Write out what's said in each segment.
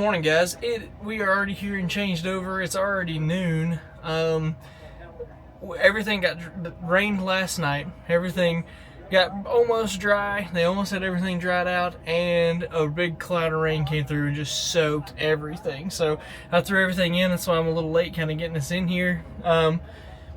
morning, guys. We are already here and changed over. It's already noon. Everything got rained last night. Everything got almost dry. They almost had everything dried out, and a big cloud of rain came through and just soaked everything. So I threw everything in. That's why I'm a little late kind of getting us in here.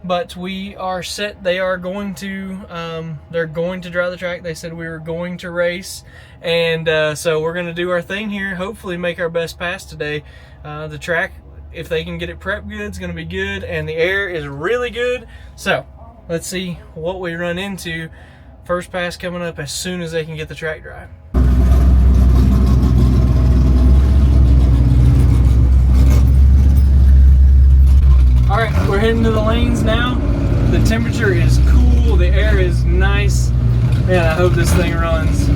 But we are set. They are going to they're going to drive the track. They said we were going to race, and so we're going to do our thing here, hopefully make our best pass today. The track, if they can get it prepped good, it's going to be good, and the air is really good. So let's see what we run into. First pass coming up as soon as they can get the track dry. All right, we're heading to the lanes now. The temperature is cool, the air is nice. Man, I hope this thing runs.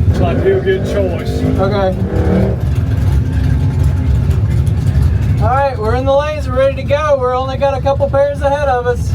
Looks like a good choice. Okay. All right, we're in the lanes, we're ready to go. We're only got a couple pairs ahead of us.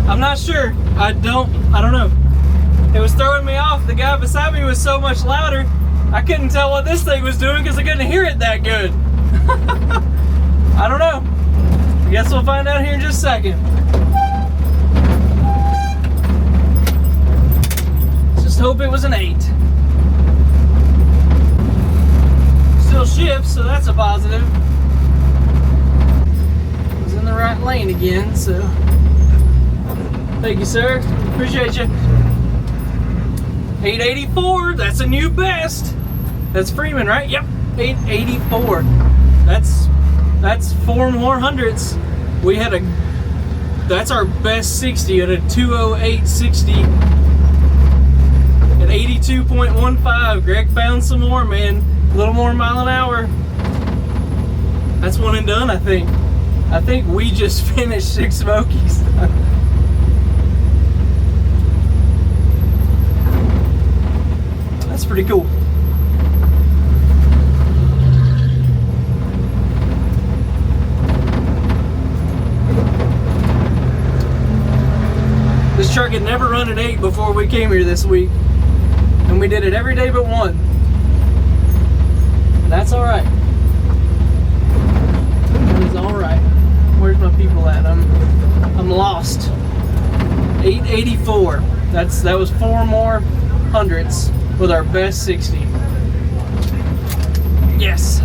I'm not sure. I don't know. It was throwing me off. The guy beside me was so much louder, I couldn't tell what this thing was doing because I couldn't hear it that good. I don't know. I guess we'll find out here in just a second. Just hope it was an 8. Still shifts, so that's a positive. It was in the right lane again, so thank you, sir. Appreciate you. 884, that's a new best. That's Freeman, right? Yep, 884. That's 4 more hundredths. We had that's our best 60 at a 208.60 at 82.15. Greg found some more, man. A little more mile an hour. That's one and done, I think. I think we just finished 6 Smokies. That's pretty cool. truck had never run at 8 before we came here this week. And we did it every day but one. And that's alright. It's alright. Where's my people at? I'm lost. 884. That was 4 more hundredths with our best 60. Yes.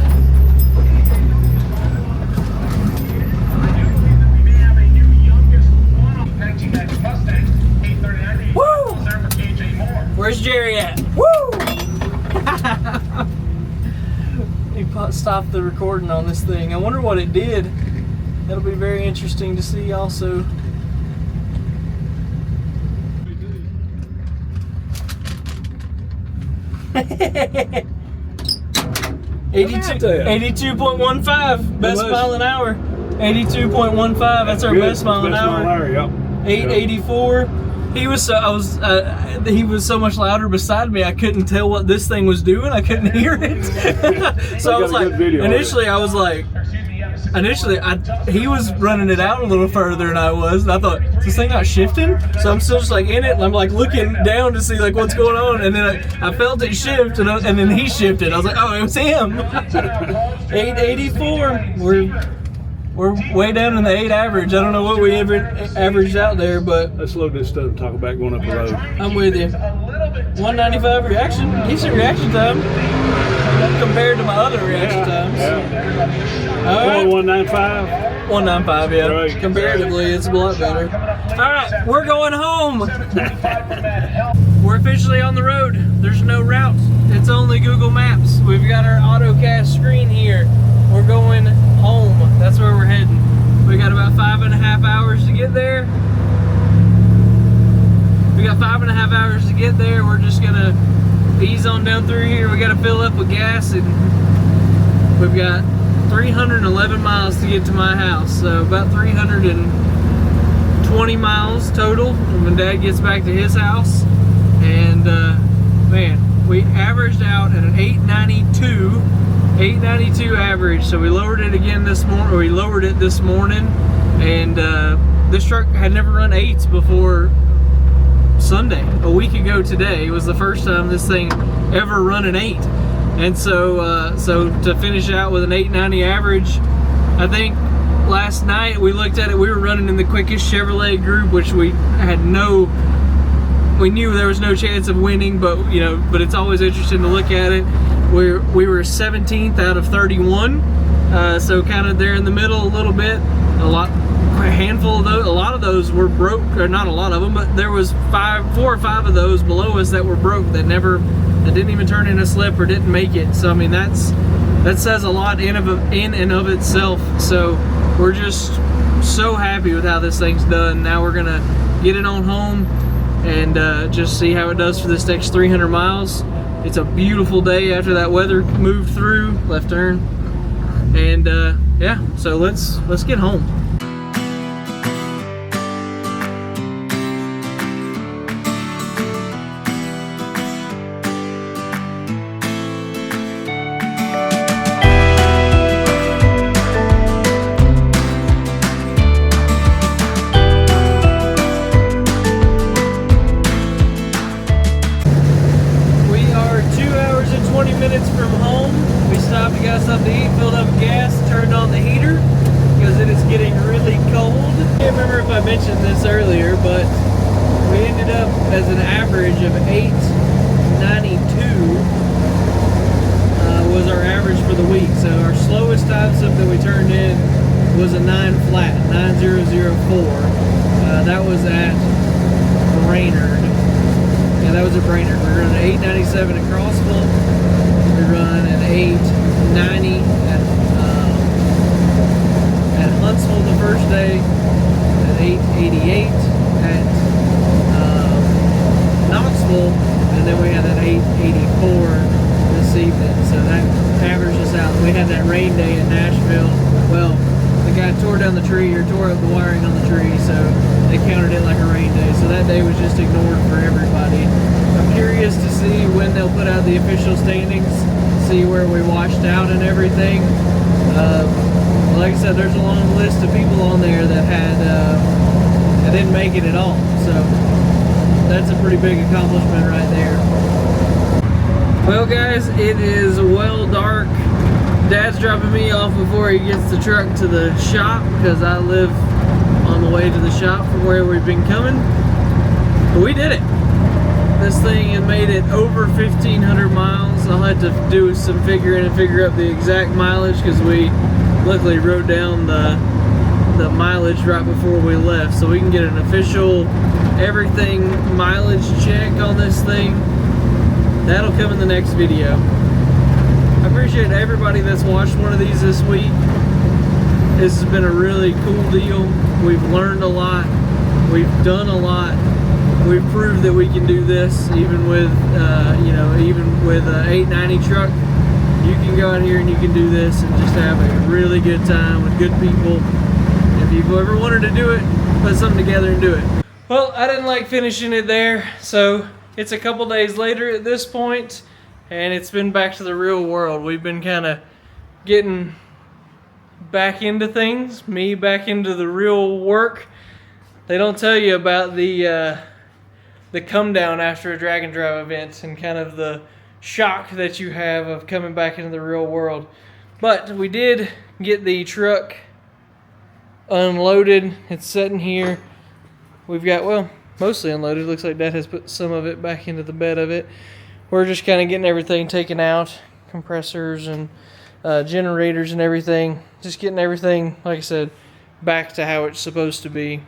Woo! Where's Jerry at? Woo! He stopped the recording on this thing. I wonder what it did. That'll be very interesting to see also. Eighty-two point 82.15 best mile an hour. 82.15. That's our best mile an hour. Yep. 884. He was he was so much louder beside me. I couldn't tell what this thing was doing. I couldn't hear it. So I was like, he was running it out a little further than I was, and I thought, is this thing not shifting? So I'm still just like in it, and I'm like looking down to see like what's going on, and then I felt it shift, and then he shifted. I was like, oh, it was him. 884. We're way down in the 8 average. I don't know what we ever averaged out there, but let's load this stuff and talk about going up the road. I'm with you. 195 reaction, decent reaction time compared to my other reaction times. Yeah. All right. 195. 195, yeah. Right. Comparatively, it's a lot better. All right, we're going home. We're officially on the road. There's no route. It's only Google Maps. We've got our AutoCast screen here. We're going home. That's where we're heading. We got about 5.5 hours to get there. We got 5.5 hours to get there. We're just gonna ease on down through here. We gotta fill up with gas, and we've got 311 miles to get to my house. So about 320 miles total when Dad gets back to his house. And man, we averaged out at an 892 average, so we lowered it again this morning. We lowered it this morning, and this truck had never run 8s before Sunday. A week ago today was the first time this thing ever run an 8, and so to finish out with an 890 average, I think last night we looked at it. We were running in the quickest Chevrolet group, which we knew there was no chance of winning, but but it's always interesting to look at it. We were 17th out of 31, so kind of there in the middle a little bit. A lot a handful of those, a lot of those were broke, or not a lot of them, but there was 4 or 5 of those below us that were broke, that didn't even turn in a slip or didn't make it. So I mean, that says a lot in and of itself. So we're just so happy with how this thing's done. Now we're gonna get it on home and just see how it does for this next 300 miles. It's a beautiful day after that weather moved through, left turn, and yeah, so let's get home. As an average of 892 was our average for the week. So our slowest time slip that we turned in was a 9 flat, 9004. That was at Brainerd. Yeah, that was at Brainerd. We run an 897 at Crossville. We run an 890 at Huntsville the first day, an 888 at Knoxville, and then we had that 884 this evening. So that averaged us out. We had that rain day in Nashville. Well, the guy tore down the tree, or tore up the wiring on the tree, so they counted it like a rain day. So that day was just ignored for everybody. I'm curious to see when they'll put out the official standings, see where we washed out and everything. Like I said, there's a long list of people on there that didn't make it at all. So that's a pretty big accomplishment right there. Well guys, it is well dark. Dad's dropping me off before he gets the truck to the shop because I live on the way to the shop from where we've been coming. But we did it. This thing had made it over 1,500 miles. I'll have to do some figuring and figure out the exact mileage because we luckily wrote down the mileage right before we left, so we can get an official everything mileage check on this thing. That'll come in the next video. I appreciate everybody that's watched one of these this week. This has been a really cool deal. We've learned a lot. We've done a lot. We've proved that we can do this even with, even with an 890 truck. You can go out here and you can do this and just have a really good time with good people. If you've ever wanted to do it, put something together and do it. Well, I didn't like finishing it there, so it's a couple days later at this point, and it's been back to the real world. We've been kind of getting back into things, me back into the real work. They don't tell you about the come down after a drag and drive event and kind of the shock that you have of coming back into the real world. But we did get the truck unloaded. It's sitting here. We've got, well, mostly unloaded. Looks like Dad has put some of it back into the bed of it. We're just kind of getting everything taken out, compressors and generators and everything. Just getting everything, like I said, back to how it's supposed to be.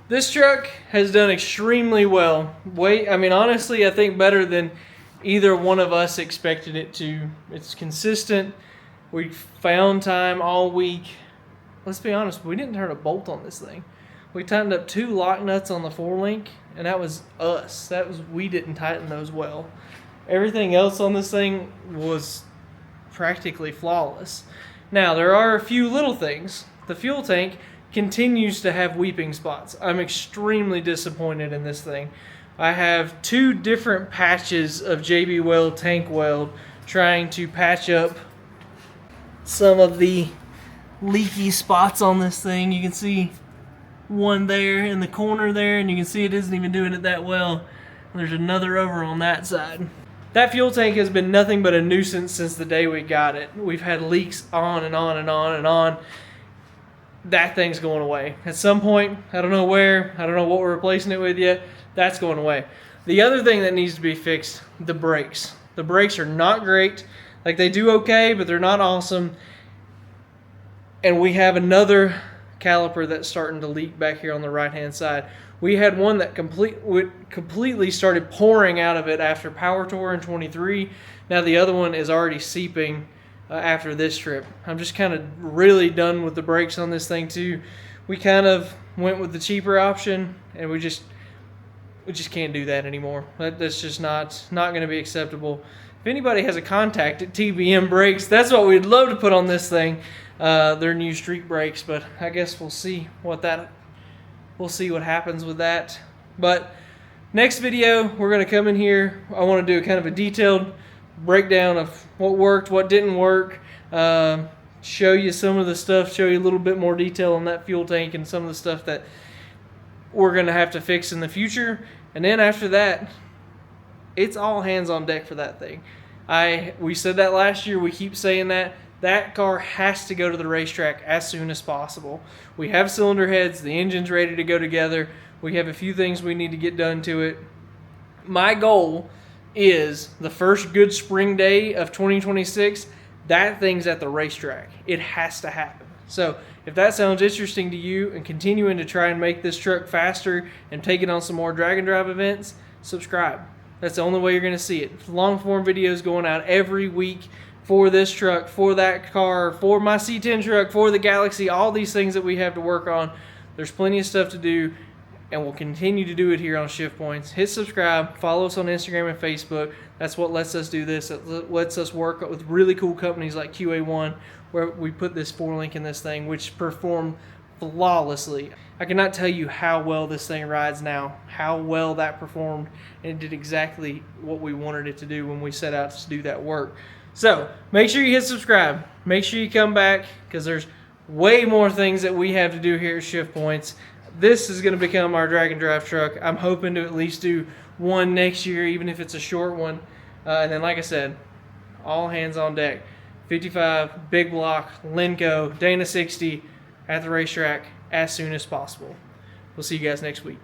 This truck has done extremely well. Honestly, I think better than either one of us expected it to. It's consistent. We found time all week. Let's be honest, we didn't turn a bolt on this thing. We tightened up 2 lock nuts on the 4-link, and that was us. We didn't tighten those well. Everything else on this thing was practically flawless. Now, there are a few little things. The fuel tank continues to have weeping spots. I'm extremely disappointed in this thing. I have 2 different patches of JB Weld tank weld trying to patch up some of the leaky spots on this thing. You can see one there in the corner there, and you can see it isn't even doing it that well. There's another over on that side. That fuel tank has been nothing but a nuisance since the day we got it. We've had leaks on and on and on and on. That thing's going away. At some point, I don't know where, I don't know what we're replacing it with yet, that's going away. The other thing that needs to be fixed, the brakes. The brakes are not great. Like, they do okay, but they're not awesome. And we have another caliper that's starting to leak back here on the right hand side. We had one that completely started pouring out of it after Power Tour in 23. Now the other one is already seeping after this trip. I'm just kind of really done with the brakes on this thing too. We kind of went with the cheaper option, and we just can't do that anymore. That's just not going to be acceptable. If anybody has a contact at TBM Brakes, that's what we'd love to put on this thing. Their new street brakes, but I guess we'll see what happens with that. But next video, we're going to come in here. I want to do a kind of a detailed breakdown of what worked, what didn't work, show you some of the stuff, show you a little bit more detail on that fuel tank and some of the stuff that we're going to have to fix in the future. And then after that, it's all hands on deck for that thing. We said that last year, we keep saying that. That car has to go to the racetrack as soon as possible. We have cylinder heads, the engine's ready to go together. We have a few things we need to get done to it. My goal is the first good spring day of 2026, that thing's at the racetrack. It has to happen. So if that sounds interesting to you and continuing to try and make this truck faster and take it on some more drag and drive events, subscribe. That's the only way you're going to see it. Long form videos going out every week for this truck, for that car, for my C10 truck, for the Galaxy, all these things that we have to work on. There's plenty of stuff to do, and we'll continue to do it here on Shift Points. Hit subscribe, follow us on Instagram and Facebook. That's what lets us do this. It lets us work with really cool companies like QA1, where we put this 4-link in this thing, which performed flawlessly. I cannot tell you how well this thing rides now, how well that performed, and it did exactly what we wanted it to do when we set out to do that work. So make sure you hit subscribe. Make sure you come back, because there's way more things that we have to do here at Shift Points. This is going to become our drag and drive truck. I'm hoping to at least do one next year, even if it's a short one. And then, like I said, all hands on deck. 55, big block, Lenco, Dana 60 at the racetrack as soon as possible. We'll see you guys next week.